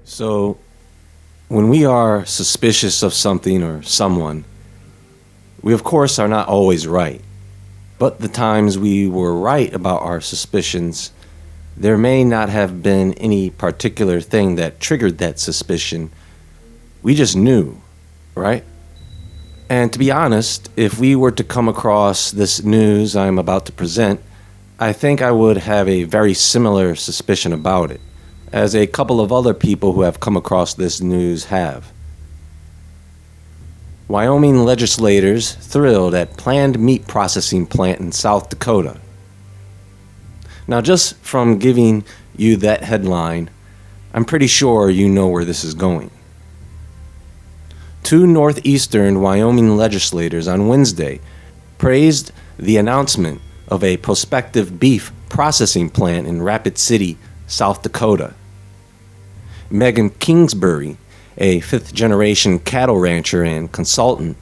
So, when we are suspicious of something or someone, we of course are not always right. But the times we were right about our suspicions, there may not have been any particular thing that triggered that suspicion. We just knew, right? And to be honest, if we were to come across this news I'm about to present, I think I would have a very similar suspicion about it, as a couple of other people who have come across this news have. Wyoming legislators thrilled at planned meat processing plant in South Dakota. Now, just from giving you that headline, I'm pretty sure you know where this is going. Two northeastern Wyoming legislators on Wednesday praised the announcement of a prospective beef processing plant in Rapid City, South Dakota. Megan Kingsbury, a fifth-generation cattle rancher and consultant,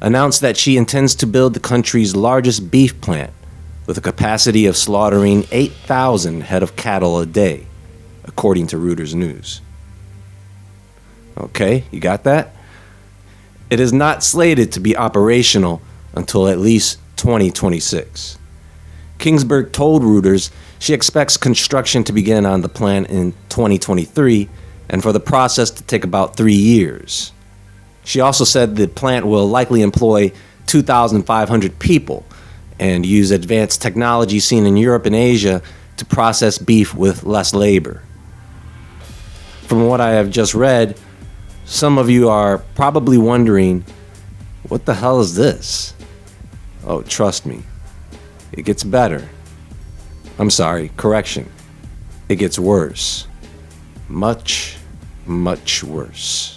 announced that she intends to build the country's largest beef plant with a capacity of slaughtering 8,000 head of cattle a day, according to Reuters News. Okay, you got that? It is not slated to be operational until at least 2026. Kingsburg told Reuters she expects construction to begin on the plant in 2023 and for the process to take about 3 years. She also said the plant will likely employ 2,500 people and use advanced technology seen in Europe and Asia to process beef with less labor. From what I have just read, some of you are probably wondering, what the hell is this? Oh, trust me, it gets better. I'm sorry, correction. It gets worse. Much, much worse.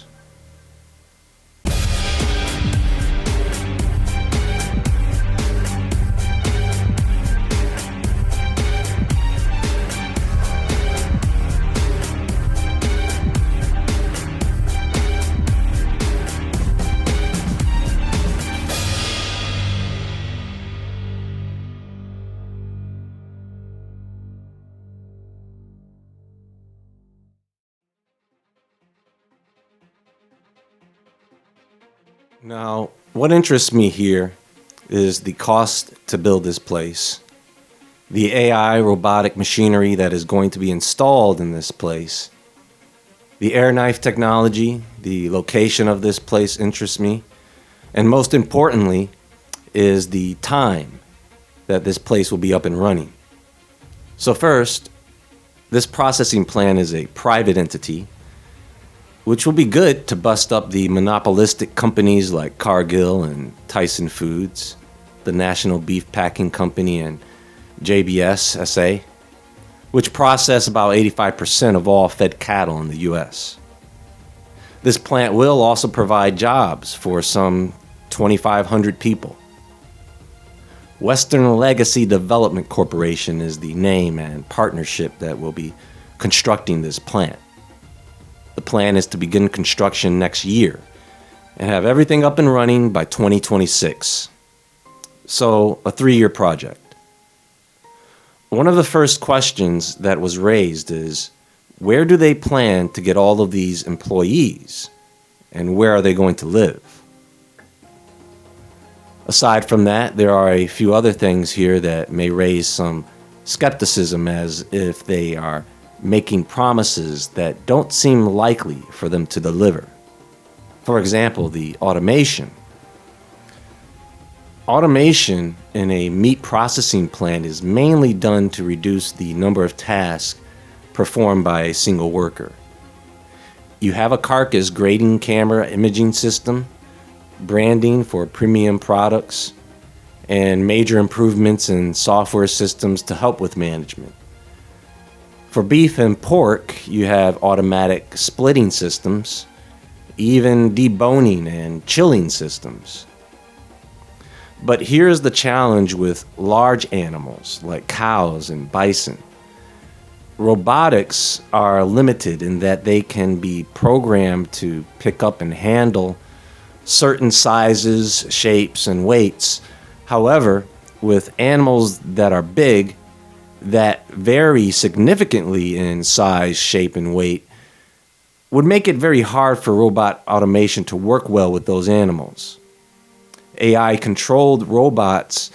Now, what interests me here is the cost to build this place, the AI robotic machinery that is going to be installed in this place, the air knife technology, the location of this place interests me, and most importantly is the time that this place will be up and running. So first, this processing plant is a private entity, which will be good to bust up the monopolistic companies like Cargill and Tyson Foods, the National Beef Packing Company, and JBS SA, which process about 85% of all fed cattle in the U.S. This plant will also provide jobs for some 2,500 people. Western Legacy Development Corporation is the name and partnership that will be constructing this plant. The plan is to begin construction next year and have everything up and running by 2026. So, a 3-year project. One of the first questions that was raised is, where do they plan to get all of these employees? And where are they going to live? Aside from that, there are a few other things here that may raise some skepticism, as if they are making promises that don't seem likely for them to deliver. For example, the automation. Automation in a meat processing plant is mainly done to reduce the number of tasks performed by a single worker. You have a carcass grading camera imaging system, branding for premium products, and major improvements in software systems to help with management. For beef and pork, you have automatic splitting systems, even deboning and chilling systems. But here's the challenge with large animals like cows and bison. Robotics are limited in that they can be programmed to pick up and handle certain sizes, shapes, and weights. However, with animals that are big, that vary significantly in size, shape, and weight, would make it very hard for robot automation to work well with those animals. AI-controlled robots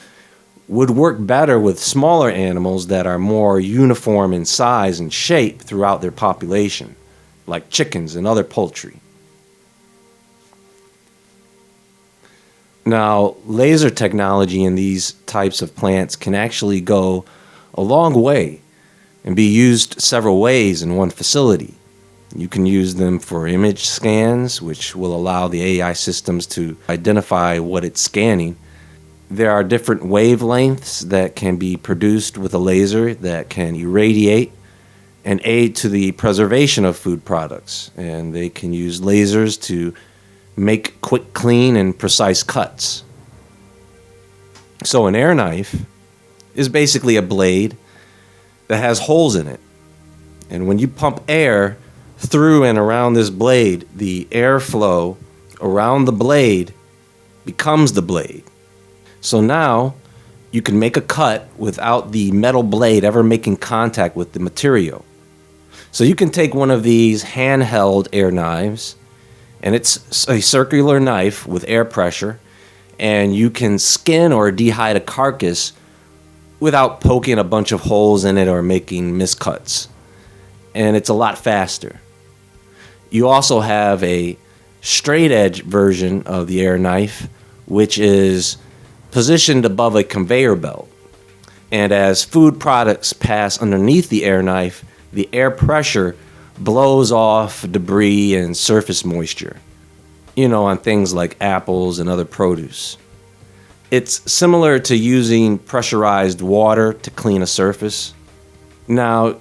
would work better with smaller animals that are more uniform in size and shape throughout their population, like chickens and other poultry. Now, laser technology in these types of plants can actually go a long way and be used several ways in one facility. You can use them for image scans, which will allow the AI systems to identify what it's scanning. There are different wavelengths that can be produced with a laser that can irradiate and aid to the preservation of food products. And they can use lasers to make quick, clean, and precise cuts. So an air knife is basically a blade that has holes in it. And when you pump air through and around this blade, the airflow around the blade becomes the blade. So now you can make a cut without the metal blade ever making contact with the material. So you can take one of these handheld air knives, and it's a circular knife with air pressure, and you can skin or dehide a carcass without poking a bunch of holes in it or making miscuts. And it's a lot faster. You also have a straight edge version of the air knife, which is positioned above a conveyor belt. And as food products pass underneath the air knife, the air pressure blows off debris and surface moisture, on things like apples and other produce. It's similar to using pressurized water to clean a surface. Now,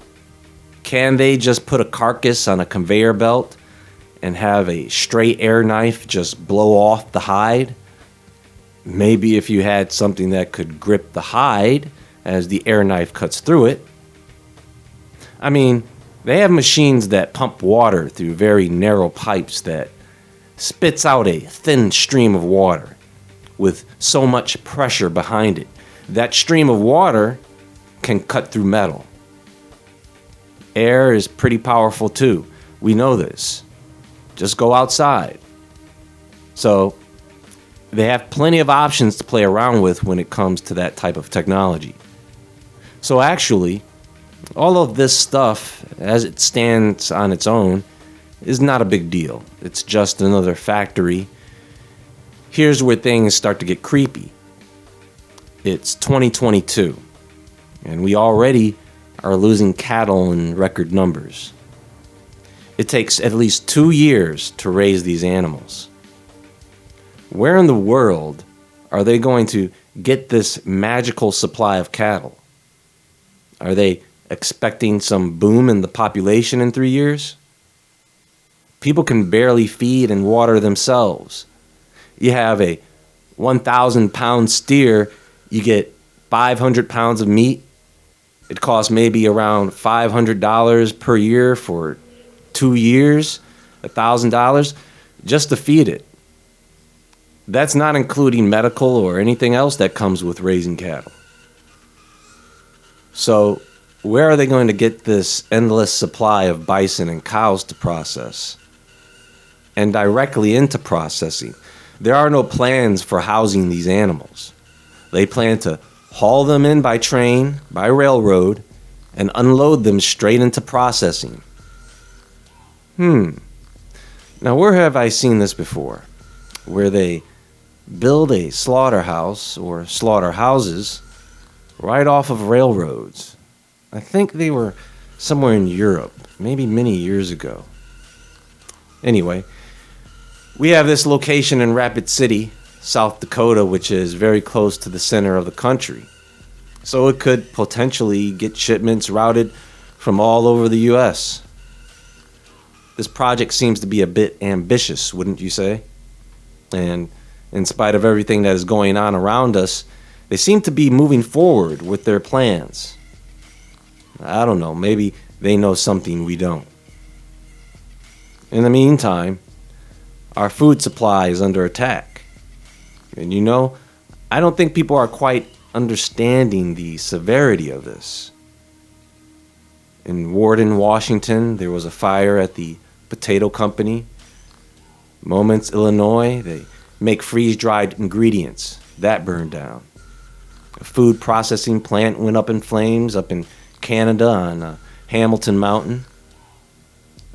can they just put a carcass on a conveyor belt and have a straight air knife just blow off the hide? Maybe if you had something that could grip the hide as the air knife cuts through it. I mean, they have machines that pump water through very narrow pipes that spits out a thin stream of water with so much pressure behind it. That stream of water can cut through metal. Air is pretty powerful too. We know this. Just go outside. So they have plenty of options to play around with when it comes to that type of technology. So actually, all of this stuff, as it stands on its own, is not a big deal. It's just another factory. Here's where things start to get creepy. It's 2022, and we already are losing cattle in record numbers. It takes at least 2 years to raise these animals. Where in the world are they going to get this magical supply of cattle? Are they expecting some boom in the population in 3 years? People can barely feed and water themselves. You have a 1,000-pound steer, you get 500 pounds of meat. It costs maybe around $500 per year for 2 years, $1,000 just to feed it. That's not including medical or anything else that comes with raising cattle. So where are they going to get this endless supply of bison and cows to process? And directly into processing, there are no plans for housing these animals. They plan to haul them in by train, by railroad, and unload them straight into processing. Now where have I seen this before? Where they build a slaughterhouse or slaughterhouses right off of railroads. I think they were somewhere in Europe, maybe many years ago. Anyway, we have this location in Rapid City, South Dakota, which is very close to the center of the country. So it could potentially get shipments routed from all over the U.S. This project seems to be a bit ambitious, wouldn't you say? And in spite of everything that is going on around us, they seem to be moving forward with their plans. I don't know, maybe they know something we don't. In the meantime, our food supply is under attack. And I don't think people are quite understanding the severity of this. In Warden, Washington, there was a fire at the potato company. Moments, Illinois, they make freeze-dried ingredients. That burned down. A food processing plant went up in flames up in Canada on Hamilton Mountain.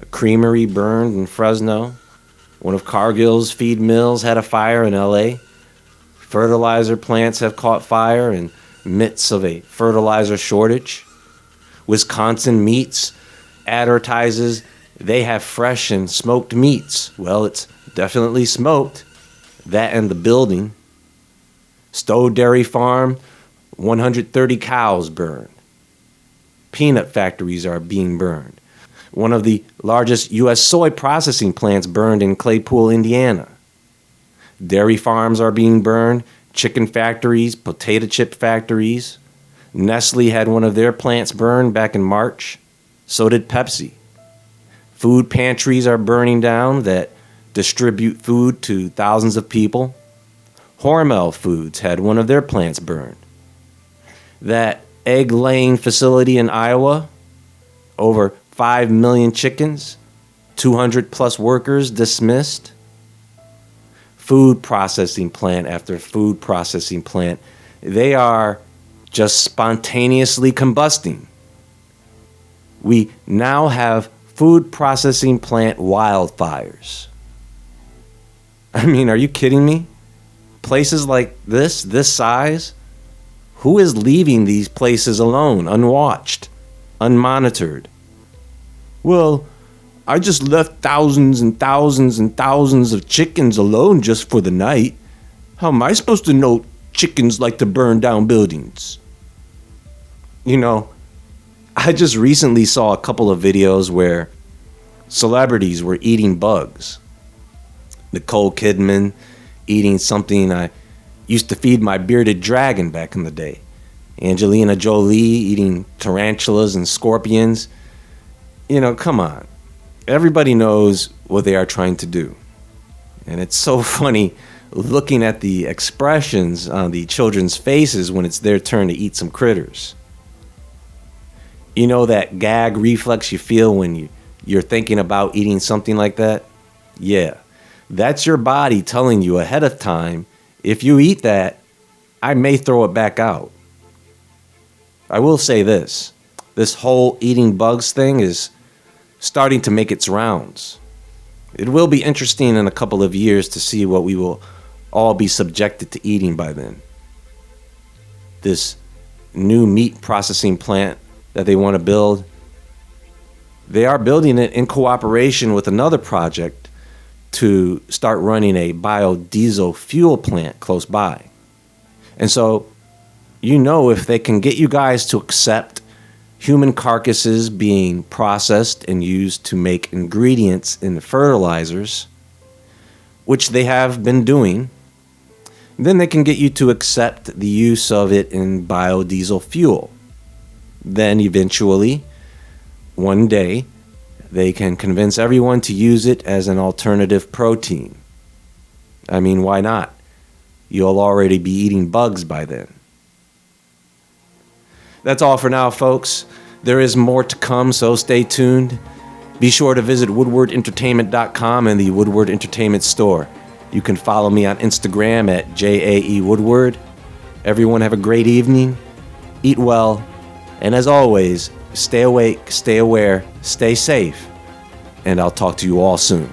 A creamery burned in Fresno. One of Cargill's feed mills had a fire in LA. Fertilizer plants have caught fire in midst of a fertilizer shortage. Wisconsin Meats advertises they have fresh and smoked meats. Well, it's definitely smoked. That and the building. Stowe Dairy Farm, 130 cows burned. Peanut factories are being burned. One of the largest U.S. soy processing plants burned in Claypool, Indiana. Dairy farms are being burned, chicken factories, potato chip factories. Nestle had one of their plants burned back in March. So did Pepsi. Food pantries are burning down that distribute food to thousands of people. Hormel Foods had one of their plants burned. That egg-laying facility in Iowa, over 5 million chickens, 200 plus workers dismissed. Food processing plant after food processing plant, they are just spontaneously combusting. We now have food processing plant wildfires. I mean, are you kidding me? Places like this size? Who is leaving these places alone, unwatched, unmonitored? Well, I just left thousands and thousands and thousands of chickens alone just for the night. How am I supposed to know chickens like to burn down buildings? You know, I just recently saw a couple of videos where celebrities were eating bugs. Nicole Kidman eating something I used to feed my bearded dragon back in the day. Angelina Jolie eating tarantulas and scorpions. You know, come on. Everybody knows what they are trying to do. And it's so funny looking at the expressions on the children's faces when it's their turn to eat some critters. You know that gag reflex you feel when you're thinking about eating something like that? Yeah, that's your body telling you ahead of time, if you eat that, I may throw it back out. I will say this whole eating bugs thing is starting to make its rounds. It will be interesting in a couple of years to see what we will all be subjected to eating by then. This new meat processing plant that they want to build, they are building it in cooperation with another project to start running a biodiesel fuel plant close by. And so, you know, if they can get you guys to accept human carcasses being processed and used to make ingredients in the fertilizers, which they have been doing, then they can get you to accept the use of it in biodiesel fuel. Then eventually, one day, they can convince everyone to use it as an alternative protein. I mean, why not? You'll already be eating bugs by then. That's all for now, folks. There is more to come, so stay tuned. Be sure to visit woodwardentertainment.com and the Woodward Entertainment Store. You can follow me on Instagram at JAEWoodward. Everyone have a great evening. Eat well. And as always, stay awake, stay aware, stay safe. And I'll talk to you all soon.